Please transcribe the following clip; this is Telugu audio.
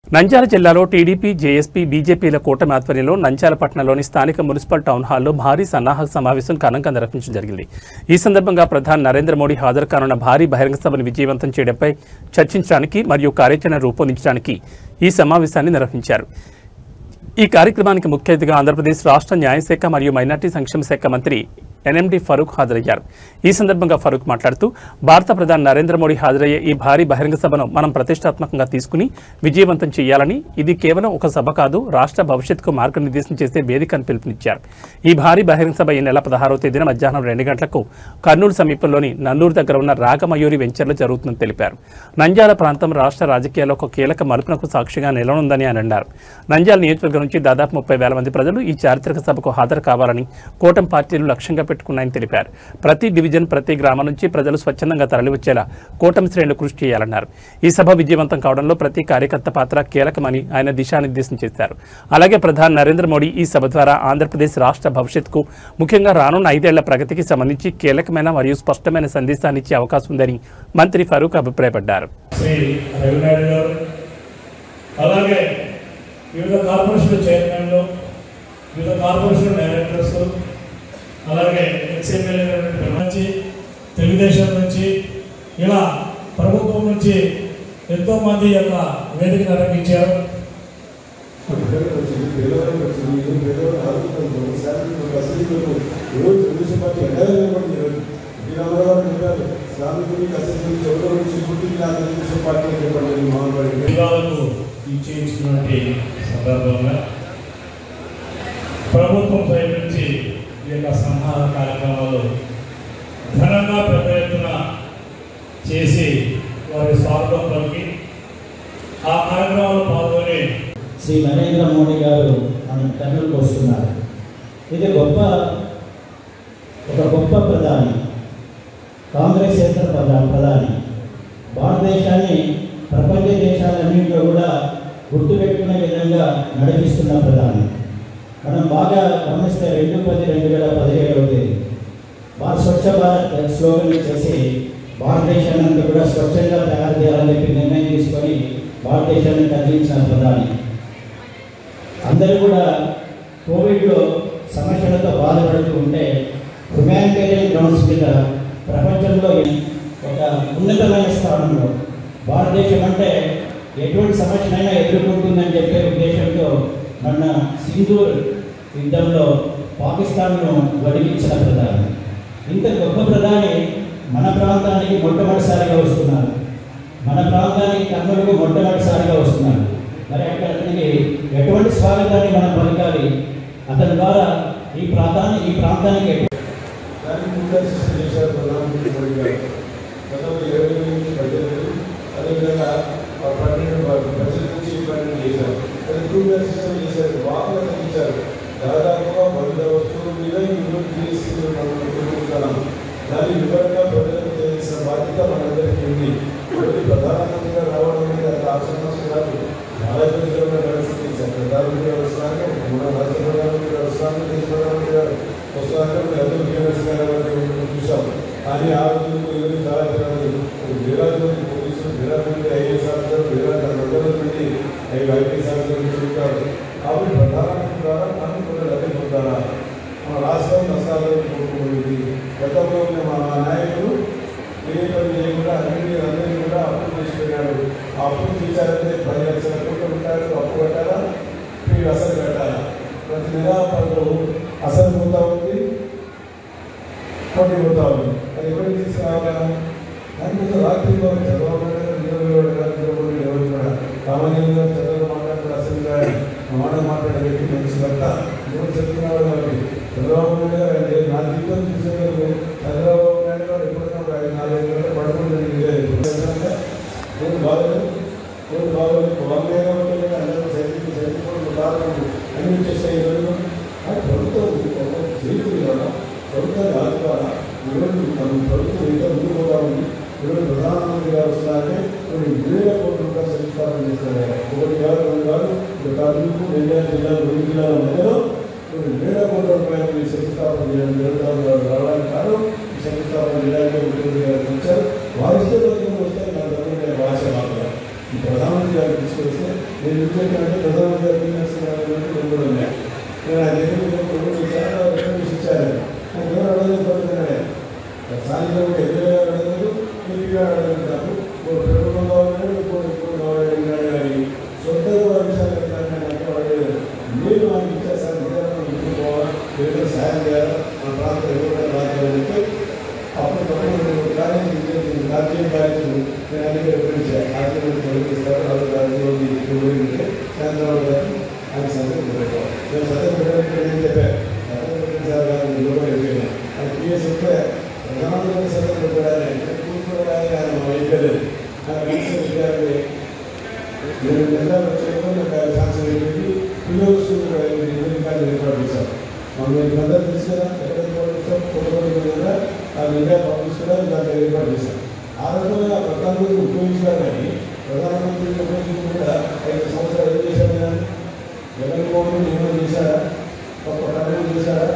నంద్యాల జిల్లాలో టీడీపీ, జేఎస్పీ, బీజేపీల కూటమి ఆధ్వర్యంలో నంద్యాల పట్టణంలోని స్థానిక మున్సిపల్ టౌన్ హాల్లో భారీ సన్నాహక సమావేశం ఘనంగా నిర్వహించడం జరిగింది. ఈ సందర్భంగా ప్రధాని నరేంద్ర మోడీ హాజరు కానున్న భారీ బహిరంగ సభను విజయవంతం చేయడంపై చర్చించడానికి మరియు కార్యాచరణ రూపొందించడానికి ఈ సమావేశాన్ని నిర్వహించారు. ఈ కార్యక్రమానికి ముఖ్య అతిథిగా ఆంధ్రప్రదేశ్ రాష్ట్ర న్యాయశాఖ మరియు మైనార్టీ సంక్షేమ శాఖ మంత్రి ఎన్ఎండి ఫరూక్ హాజరయ్యారు. ఈ సందర్భంగా ఫరూక్ మాట్లాడుతూ భారత ప్రధాని నరేంద్ర మోడీ హాజరయ్యే ఈ భారీ బహిరంగ సభను మనం ప్రతిష్టాత్మకంగా తీసుకుని విజయవంతం చేయాలని, ఇది కేవలం ఒక సభ కాదు, రాష్ట్ర భవిష్యత్తుకు మార్గనిర్దేశం చేసే వేదిక అని పిలుపునిచ్చారు. ఈ భారీ బహిరంగ సభ ఈ నెల 16వ తేదీన మధ్యాహ్నం 2 గంటలకు కర్నూలు సమీపంలోని నన్నూరు దగ్గర ఉన్న రాగమయూరి వెంచర్లో జరుగుతుందని తెలిపారు. నంద్యాల ప్రాంతం రాష్ట్ర రాజకీయాల్లో ఒక కీలక మలుపునకు సాక్షిగా నిలవనుందని ఆయన అన్నారు. నంద్యాల నియోజకవర్గం నుంచి దాదాపు 30,000 మంది ప్రజలు ఈ చారిత్రక సభకు హాజరు కావాలని కూటమి పార్టీలు లక్ష్యంగా పెట్టుకున్నాయని తెలిపారు. ప్రతి డివిజన్, ప్రతి గ్రామం నుంచి ప్రజలు స్వచ్ఛందంగా తరలివచ్చేలా కూటమి శ్రేణులు కృషి చేయాలన్నారు. ఈ సభ విజయవంతం కావడంలో ప్రతి కార్యకర్త పాత్ర కీలకమని ఆయన దిశానిర్దేశం చేశారు. అలాగే ప్రధాని నరేంద్ర మోడీ ఈ సభ ద్వారా ఆంధ్రప్రదేశ్ రాష్ట్ర భవిష్యత్తుకు, ముఖ్యంగా రానున్న 5 ఏళ్ల ప్రగతికి సంబంధించి కీలకమైన మరియు స్పష్టమైన సందేశాన్ని ఇచ్చే అవకాశం ఉందని మంత్రి ఫరూక్ అభిప్రాయపడ్డారు. వివిధ కార్పొరేషన్ చైర్మన్లు, వివిధ కార్పొరేషన్ డైరెక్టర్స్, అలాగే ఎక్స్ఎమ్మెల్యే నుంచి, తెలుగుదేశం నుంచి, ఇలా ప్రభుత్వం నుంచి ఎంతోమంది యొక్క వేదిక నిర్వహించారు. జిల్లాలకు ఇచ్చేసినటువంటి సందర్భంగా ప్రభుత్వం సైడ్ నుంచి ఈ యొక్క సంహార కార్యక్రమాలు ఘనంగా పెద్ద ఎత్తున చేసి వారి స్వాగతంలోకి ఆ కార్యక్రమాలు పాల్గొని శ్రీ నరేంద్ర మోడీ గారు మన కర్నూలుకు వస్తున్నారు. ఇది ఒక గొప్ప ప్రధాని, కాంగ్రెసేతర ప్రధాని, భారతదేశాన్ని ప్రపంచ దేశాలన్నింటిలో కూడా గుర్తుపెట్టుకునే విధంగా నడిపిస్తున్న ప్రధాని. మనం బాగా గమనిస్తే 2/10/2017 తేదీ స్వచ్ఛ భారత్ స్లోగన్ చేసి భారతదేశాన్ని అంతా కూడా స్వచ్ఛంగా తయారు చేయాలని చెప్పి నిర్ణయం తీసుకొని భారతదేశాన్ని కదిలించిన ప్రధాని. అందరూ కూడా కోవిడ్లో సమస్యలతో బాధపడుతూ ఉంటే హ్యుమానిటేరియన్ గ్రౌండ్స్ మీద ప్రపంచంలో ఒక ఉన్నతమైన స్థానంలో భారతదేశం అంటే ఎటువంటి సమస్యనైనా ఎదుర్కొంటుందని చెప్పే ఉద్దేశంతో మొన్న సింధూర్ యుద్ధంలో పాకిస్తాన్ను వడిగించిన ప్రధాని. ఇంత గొప్ప ప్రధాని మన ప్రాంతానికి మొట్టమొదటిసారిగా వస్తున్నారు. మన ప్రాంతానికి కర్నూలుకు మొట్టమొదటిసారిగా వస్తున్నారు. మరి అతనికి ఎటువంటి స్వాగతాన్ని మనం పలకాలి? అతని ద్వారా ఈ ప్రాంతానికి అదేవిధంగా 12 చేశారు. వాహనాలు తగ్గించారు. దాదాపుగా 100 వస్తువుల మీద దాని వివరంగా ప్రజలకు తెలిసిన బాధ్యత మనందరికీ ఉంది. ఒకటి ప్రధానమంత్రిగా రావడం అనేది అంత ఆశ్రమం కాదు. చాలా విధంగా పరిస్థితి ప్రధానమంత్రి వస్తున్నాను, మన రాష్ట్ర ప్రధానమంత్రి వస్తున్నాను, దేశ ప్రధానమంత్రి గారు వస్తున్నాను, అందరూ చూసాం. కానీ ఆ రోజులకు ఏమి చాలా వేలాది మంది పోలీసులు, వేలాది మంది ఐఏఎస్ ఆఫీసర్లు, వేలాది మంది ఐపీఎస్ ఆఫీసర్లు చెబుతారు. కాబట్టి ప్రధానమంత్రి ద్వారా మనం కూడా లబ్ధి పొందాలా? మన రాష్ట్రం నష్టాలు కోరుకోలేదు. గతంలో ఉన్న మా నాయకులు ఏ పని చేయకుండా అందరినీ కూడా అప్పులు చేసిపోయాడు. ఆ అప్పులు తీర్చాలంటే 10 లక్షల కోట్లు ఉంటారు. అప్పు కట్టాలా, మీరు అసలు కట్టాలా? ప్రతి నెల అసలు పోతా ఉంది, పోటీ పోతా ఉంది. అది ఎప్పటికి తీసుకురావాలా? దానికోసం రాత్రిలో చంద్రబాబు ఎవరు కూడా సామాన్యంగా చంద్రబాబు మాట్లాడుతున్న అసలు కానీ మాట మాట్లాడే వ్యక్తి మంచి భర్త ఎవరు చెప్తున్నారు కాబట్టి చంద్రబాబు నాయుడు గారు నా జీవితం చూసేందుకు చంద్రబాబు నాయుడు గారు ఎప్పుడైనా 4-5 గంటలు పడుకుంటుంది. బాగోలేదు అందరూ సైనికులు అన్ని చేస్తాయి. ప్రభుత్వం చేతులు ఇవ్వాలా, ప్రభుత్వాన్ని ఆదుకోవాలా. ఈరోజు మనం ప్రభుత్వం ఇంకా ముందు పోతా ఉంది. ఈరోజు ప్రధానమంత్రి గారు వస్తున్నారంటే 1,000 కోట్ల రూపాయలు శంకుస్థాపన చేస్తారు. 1 కాదు 2 కాదు, కర్నూలు, నంద్యాల జిల్లాలు 2 జిల్లాల మధ్యలో 1,000 కోట్ల రూపాయలు శంకుస్థాపన చేయడం జరుగుతుంది. రావడానికి కారణం ఈ శంకుస్థాపన చేయడానికి ముఖ్యమంత్రి గారు వచ్చారు. వారిస్తే వస్తే నాకు భాష మాత్రం ఈ ప్రధానమంత్రి గారు తీసుకొస్తే నేను ఎందుకంటే ప్రధానమంత్రి నేను కూడా ఉన్నాయి. నేను ఆ దగ్గర చాలా విషయించాను. నాకు ఎవరు అడగలేకపోతున్నాడే స్థానికంగా ఎదురుగా అడగలేదు, ఎంపీగా అడగలుగుతాము. ప్రభుత్వం కావాలని ఎక్కువ కావాలని కానీ సొంతగా విషయాలు ఎట్లా అడగలేదు. మీరు మాకు ఇచ్చేసారు పోవాలి, ఏదో సాయం చేయాలి, మన ప్రాంతం ఎవరైనా రాజాలంటే అప్పుడు రాజ్యం కార్యక్రమం నేను అన్ని వివరించాను. కార్యక్రమం తొలగిస్తారు, ఉంటే చంద్రబాబు గారు ఆయన సందర్భం పెట్టుకోవాలి. నేను సందర్భం పెట్టాను చెప్పాను. సార్ గారు అయిపోయినా అది పిఎస్ ఉంటే ప్రధానమంత్రి సందర్భం పెట్టాలని కూర్చోడానికి ఆయన అయిపోలేదు. నేను నెలలు వచ్చేప్పుడు నాకు ఛాన్స్ అయిపోయింది. పిల్లలు ఏర్పాటు చేశారు. మేము అందరూ తెలుసు కదా, ఎక్కడ కదా ఆ మీడియా పంపించడం దాంట్లో ఏర్పాటు చేశారు. ఆ రకంగా ప్రధానమంత్రి ఉపయోగించారు. కానీ ప్రధానమంత్రి ఉపయోగించి కూడా 5 సంవత్సరాలు ఏం చేశారు? కానీ జగన్మోహన్ ఏమైనా చేశారా? ఒక పట్టణం చేశారా?